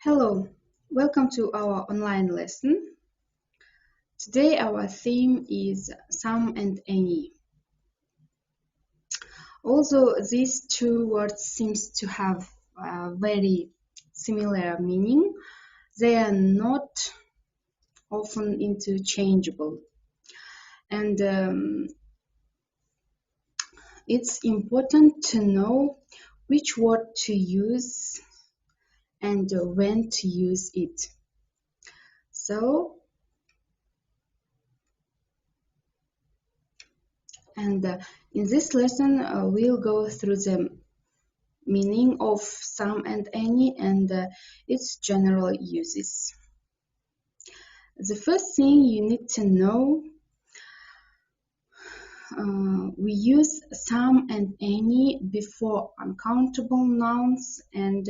Hello, welcome to our online lesson. Today our theme is some and any. Although these two words seems to have a very similar meaning, they are not often interchangeable. And it's important to know which word to use and when to use it. So, in this lesson, we'll go through the meaning of some and any and its general uses. The first thing you need to know, we use some and any before uncountable nouns and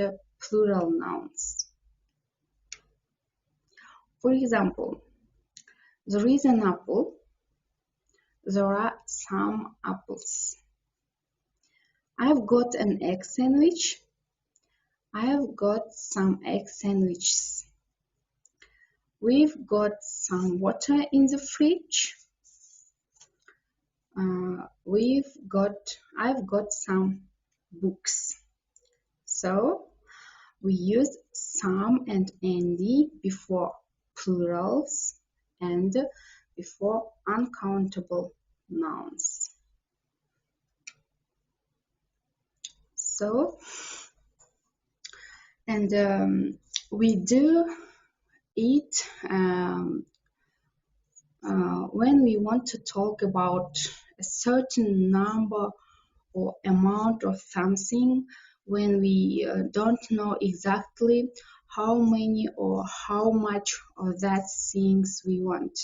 plural nouns. For example, there is an apple. There are some apples. I've got an egg sandwich. I've got some egg sandwiches. We've got some water in the fridge. I've got some books. So we use some and any before plurals and before uncountable nouns. So, and we do it when we want to talk about a certain number or amount of something, when we don't know exactly how many or how much of that things we want.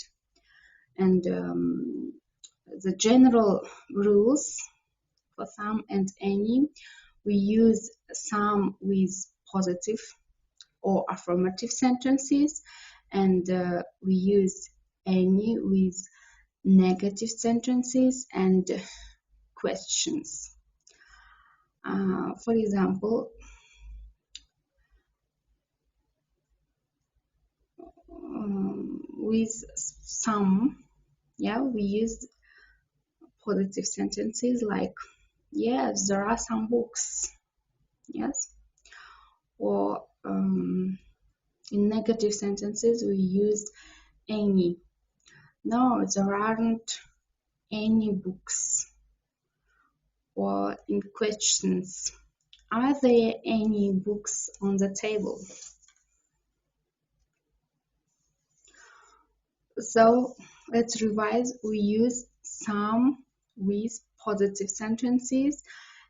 And the general rules for some and any, we use some with positive or affirmative sentences, and we use any with negative sentences and questions. For example, with some, we use positive sentences like, yes, there are some books, yes. Or in negative sentences, we use any. No, there aren't any books. Or in questions, are there any books on the table? So let's revise. We use some with positive sentences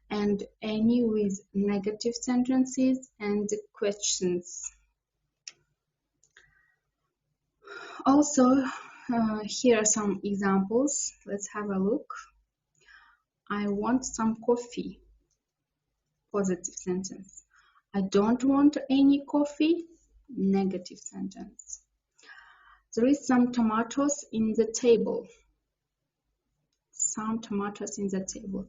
and any with negative sentences and questions. Also, here are some examples. Let's have a look. I want some coffee. Positive sentence. I don't want any coffee. Negative sentence. There is some tomatoes in the table. Some tomatoes in the table.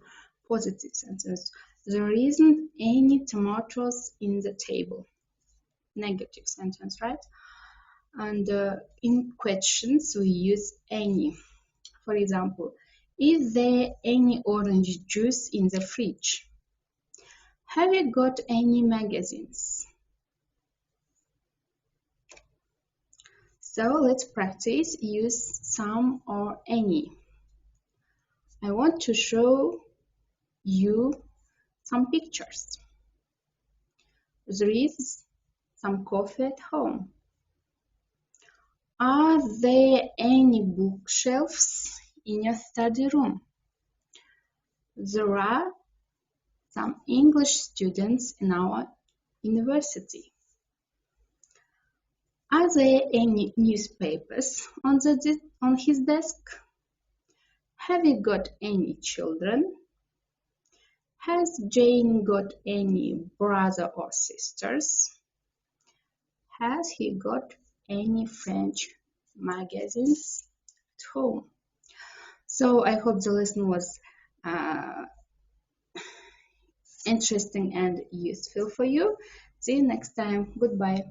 Positive sentence. There isn't any tomatoes in the table. Negative sentence, right? And in questions, we use any. For example, is there any orange juice in the fridge? Have you got any magazines? So let's practice use some or any. I want to show you some pictures. There is some coffee at home. Are there any bookshelves in your study room? There are some English students in our university. Are there any newspapers on his desk? Have you got any children? Has Jane got any brother or sisters? Has he got any French magazines at home? So I hope the lesson was interesting and useful for you. See you next time. Goodbye.